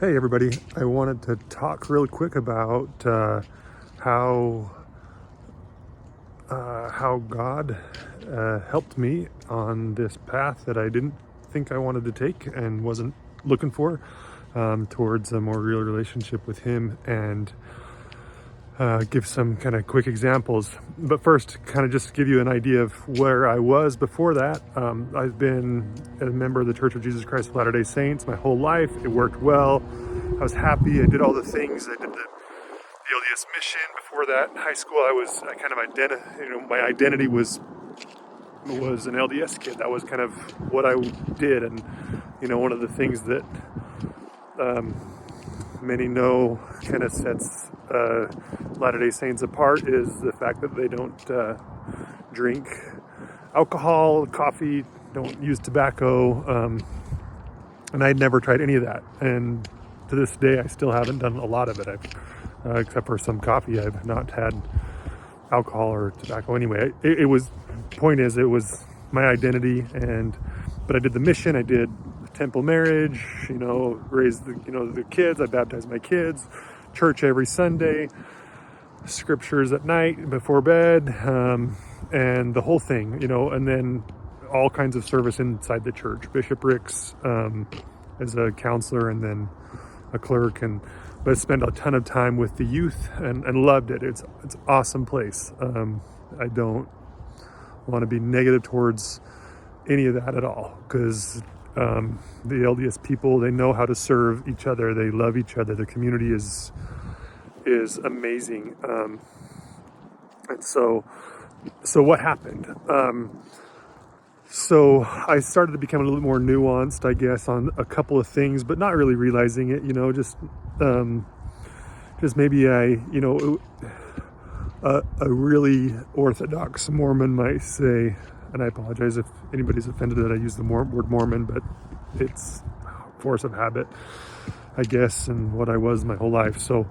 Hey everybody, I wanted to talk real quick about how God helped me on this path that I didn't think I wanted to take and wasn't looking for, towards a more real relationship with Him, and give some kind of quick examples. But first, kind of just give you an idea of where I was before that. I've been a member of the Church of Jesus Christ of Latter-day Saints my whole life. It worked well. I was happy. I did all the things. I did the LDS mission. Before that, in high school, my identity was an LDS kid. That was kind of what I did. And one of the things that many know kind of sets Latter-day Saints apart is the fact that they don't drink alcohol, coffee, don't use tobacco, and I'd never tried any of that. And to this day, I still haven't done a lot of it. Except for some coffee, I've not had alcohol or tobacco. Anyway, it was my identity, but I did the mission. I did temple marriage, raised the kids. I baptized my kids, church every Sunday, scriptures at night before bed, and the whole thing, and then all kinds of service inside the church, bishoprics, as a counselor, and then a clerk, but I spent a ton of time with the youth and loved it. It's an awesome place. I don't want to be negative towards any of that at all, because the LDS people, they know how to serve each other. They love each other. The community is amazing. And so what happened? So I started to become a little more nuanced, I guess, on a couple of things, but not really realizing it, just maybe a really Orthodox Mormon might say, and I apologize if anybody's offended that I use the word Mormon, but it's force of habit, I guess, and what I was my whole life. So,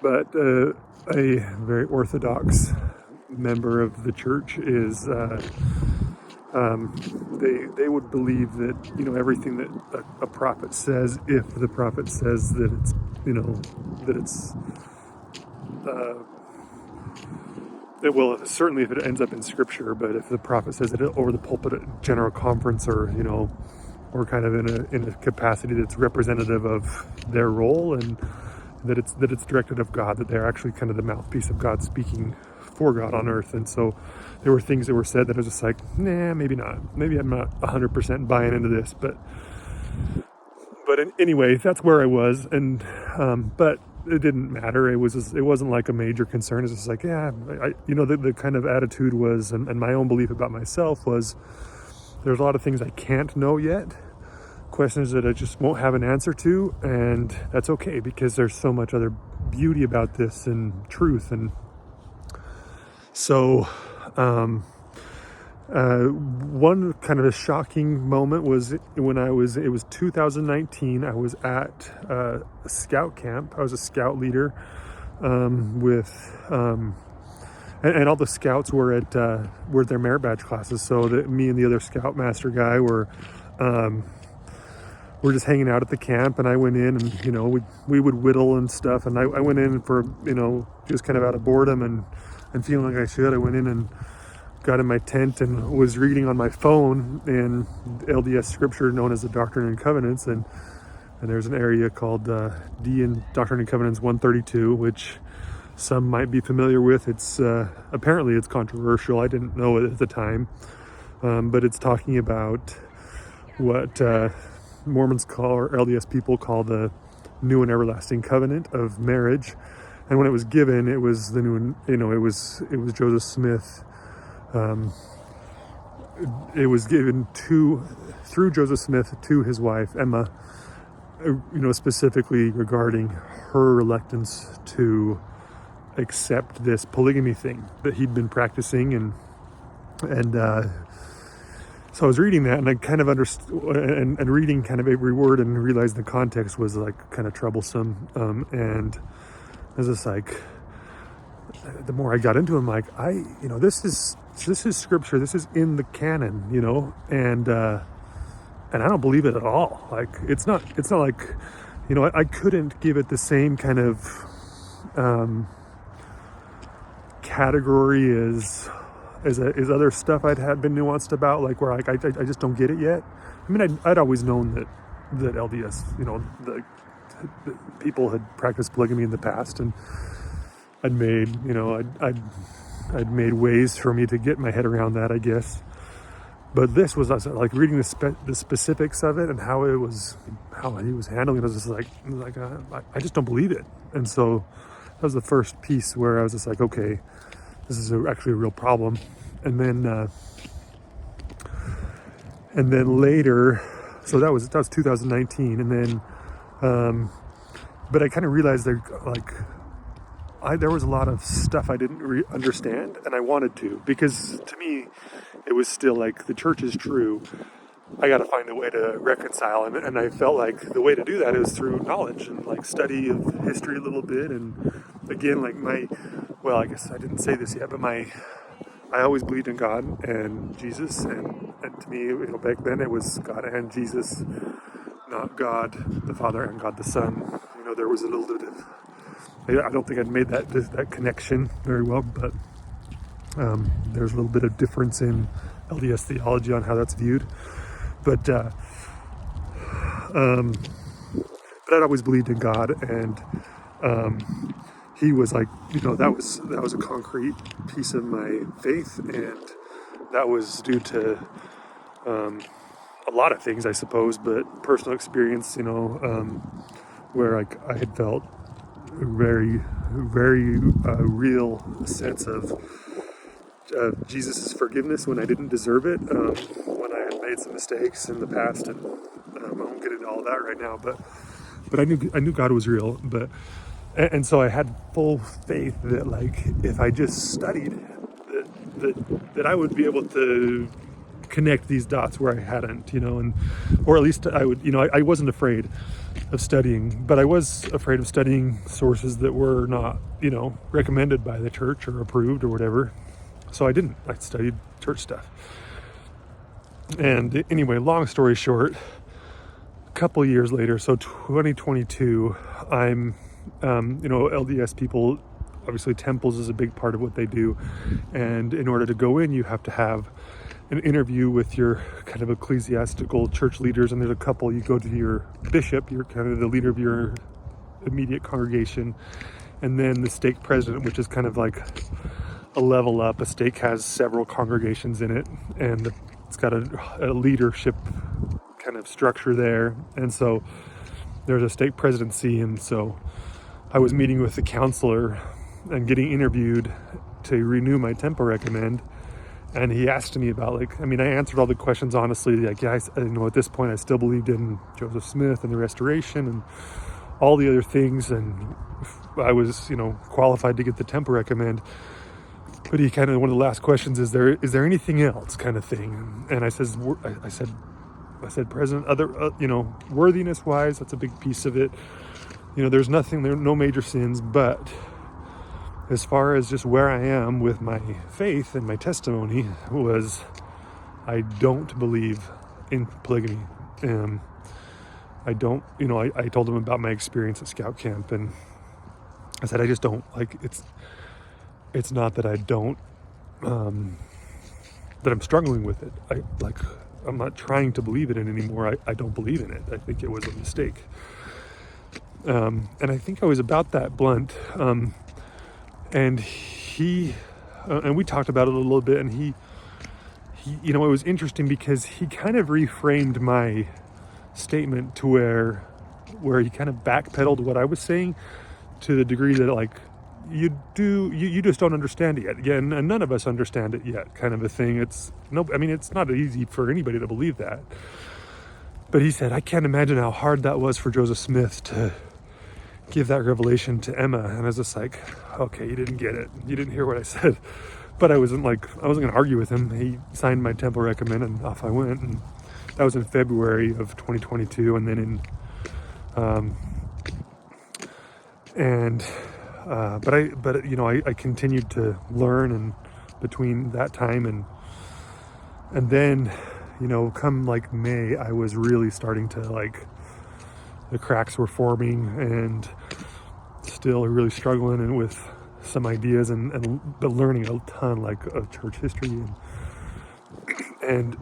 but a very Orthodox member of the church is they would believe that everything that a prophet says, if the prophet says that it's certainly if it ends up in scripture, but if the prophet says it over the pulpit at general conference, or kind of in a capacity that's representative of their role, and that it's directed of God, that they're actually kind of the mouthpiece of God speaking for God on earth. And so there were things that were said that I was just like, nah, maybe not. Maybe I'm not 100% buying into this, but anyway, that's where I was. And but it didn't matter. It wasn't like a major concern. It's just like, yeah, the kind of attitude was, and my own belief about myself was, there's a lot of things I can't know yet, questions that I just won't have an answer to, and that's okay, because there's so much other beauty about this and truth. And so one kind of a shocking moment was when it was 2019. I was at a scout camp. I was a scout leader with and all the scouts were their merit badge classes. So that me and the other scoutmaster guy were just hanging out at the camp, and I went in, and we would whittle and stuff, and I went in for just kind of out of boredom and feeling like I should. I went in and got in my tent and was reading on my phone in LDS scripture known as the Doctrine and Covenants, and there's an area called D in Doctrine and Covenants 132, which some might be familiar with. It's apparently it's controversial. I didn't know it at the time, but it's talking about what Mormons call, or LDS people call, the new and everlasting covenant of marriage. And when it was given, it was the new, it was Joseph Smith. It was given through Joseph Smith to his wife Emma, specifically regarding her reluctance to accept this polygamy thing that he'd been practicing, and so I was reading that, and I kind of understood, and reading kind of every word, and realized the context was like kind of troublesome, and I was just like, the more I got into it, I'm like, this is scripture, this is in the canon, and and I don't believe it at all. Like, it's not like, I couldn't give it the same kind of category as other stuff I'd been nuanced about, like where like I just don't get it yet. I mean, I'd always known that LDS, the people had practiced polygamy in the past, and I'd made made ways for me to get my head around that, I guess. But this was like reading the specifics of it and how he was handling it. I was just like I just don't believe it. And so that was the first piece where I was just like, okay, this is actually a real problem. And then later, so that was 2019, and then but I kind of realized there was a lot of stuff I didn't understand, and I wanted to, because to me it was still like, the church is true. I got to find a way to reconcile it, and I felt like the way to do that is through knowledge and like study of history a little bit. And again, like I guess I didn't say this yet, but I always believed in God and Jesus, and to me, back then it was God and Jesus, not God the Father and God the Son. There was a little bit of, I don't think I'd made that connection very well, but there's a little bit of difference in LDS theology on how that's viewed. But I'd always believed in God, and he was like, that was a concrete piece of my faith, and that was due to a lot of things, I suppose, but personal experience, where I had felt very, very real sense of Jesus' forgiveness when I didn't deserve it, when I had made some mistakes in the past, and I won't get into all of that right now, but I knew God was real, and so I had full faith that, like, if I just studied, that I would be able to connect these dots where I hadn't, or at least I would, I wasn't afraid of studying, but I was afraid of studying sources that were not, recommended by the church or approved or whatever. So I didn't. I studied church stuff. And anyway, long story short, a couple years later, so 2022, I'm, LDS people, obviously temples is a big part of what they do. And in order to go in, you have to have an interview with your kind of ecclesiastical church leaders. And there's a couple, you go to your bishop, you're kind of the leader of your immediate congregation. And then the stake president, which is kind of like a level up. A stake has several congregations in it, and it's got a leadership kind of structure there. And so there's a stake presidency, and so I was meeting with the counselor and getting interviewed to renew my tempo recommend. And he asked me about, I answered all the questions honestly. Like, yeah, at this point I still believed in Joseph Smith and the Restoration and all the other things, and I was, qualified to get the tempo recommend. But he kind of, one of the last questions is there anything else, kind of thing. And I said, President, other, worthiness wise, that's a big piece of it. There's nothing, there are no major sins, but as far as just where I am with my faith and my testimony was, I don't believe in polygamy. I don't, I told him about my experience at scout camp, and I said, I just don't, it's not that I don't, that I'm struggling with it. I'm not trying to believe it in anymore. I don't believe in it. I think it was a mistake. And I think I was about that blunt. And he, and we talked about it a little bit, and he, it was interesting because he kind of reframed my statement to where he kind of backpedaled what I was saying to the degree that, you just don't understand it yet. Again, and none of us understand it yet, kind of a thing. It's not easy for anybody to believe that. But he said, I can't imagine how hard that was for Joseph Smith to give that revelation to Emma. And I was just like, okay, you didn't get it. You didn't hear what I said. But I wasn't going to argue with him. He signed my temple recommend, and off I went. And that was in February of 2022. And then I continued to learn, and between that time and then come like May, I was really starting to the cracks were forming, and still really struggling and with some ideas and learning a ton of church history and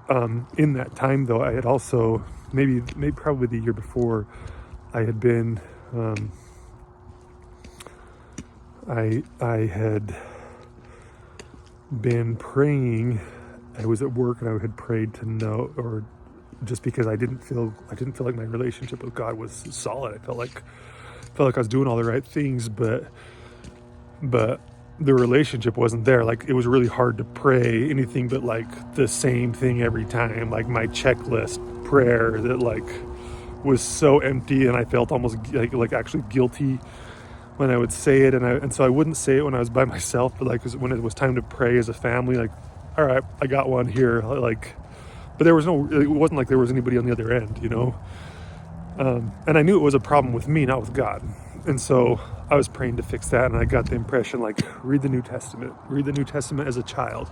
in that time though, I had also maybe probably the year before, I had been I had been praying. I was at work and I had prayed to know, or just because I didn't feel like my relationship with God was solid. I felt like I was doing all the right things, but the relationship wasn't there. Like, it was really hard to pray anything but the same thing every time, like my checklist prayer that was so empty, and I felt almost actually guilty when I would say it, and so I wouldn't say it when I was by myself, but when it was time to pray as a family, all right, I got one here, but there was it wasn't like there was anybody on the other end, and I knew it was a problem with me, not with God. And so I was praying to fix that, and I got the impression, read the New Testament as a child.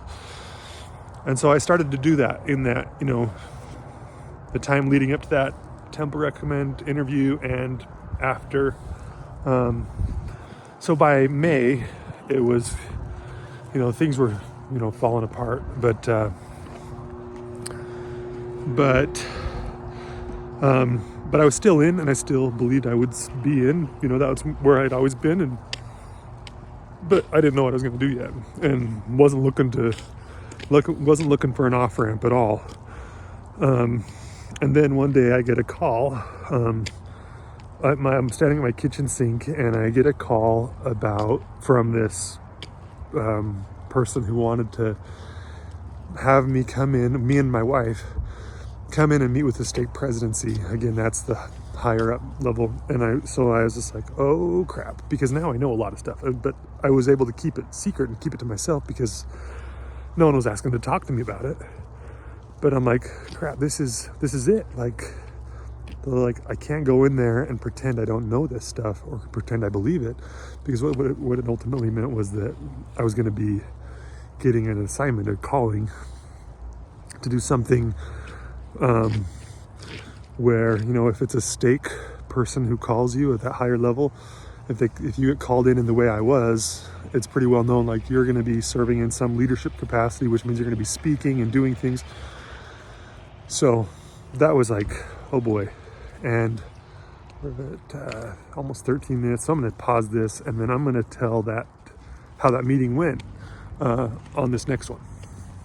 And so I started to do that in that, the time leading up to that Temple Recommend interview and after. So by May, it was, things were, falling apart, but I was still in, and I still believed I would be in. That was where I'd always been, but I didn't know what I was going to do yet, and wasn't looking for an off ramp at all. And then one day I get a call. I'm standing at my kitchen sink, and I get a call from this person who wanted to have me come in, me and my wife, come in and meet with the state presidency. Again, that's the higher up level. And I was just like, oh crap, because now I know a lot of stuff, but I was able to keep it secret and keep it to myself because no one was asking to talk to me about it. But I'm like, crap, this is it. I can't go in there and pretend I don't know this stuff or pretend I believe it, because what it ultimately meant was that I was going to be getting an assignment, a calling to do something where, if it's a stake person who calls you at that higher level, if you get called in the way I was, it's pretty well known, you're going to be serving in some leadership capacity, which means you're going to be speaking and doing things. So that was oh boy. And we're at almost 13 minutes, so I'm going to pause this, and then I'm going to tell how that meeting went on this next one.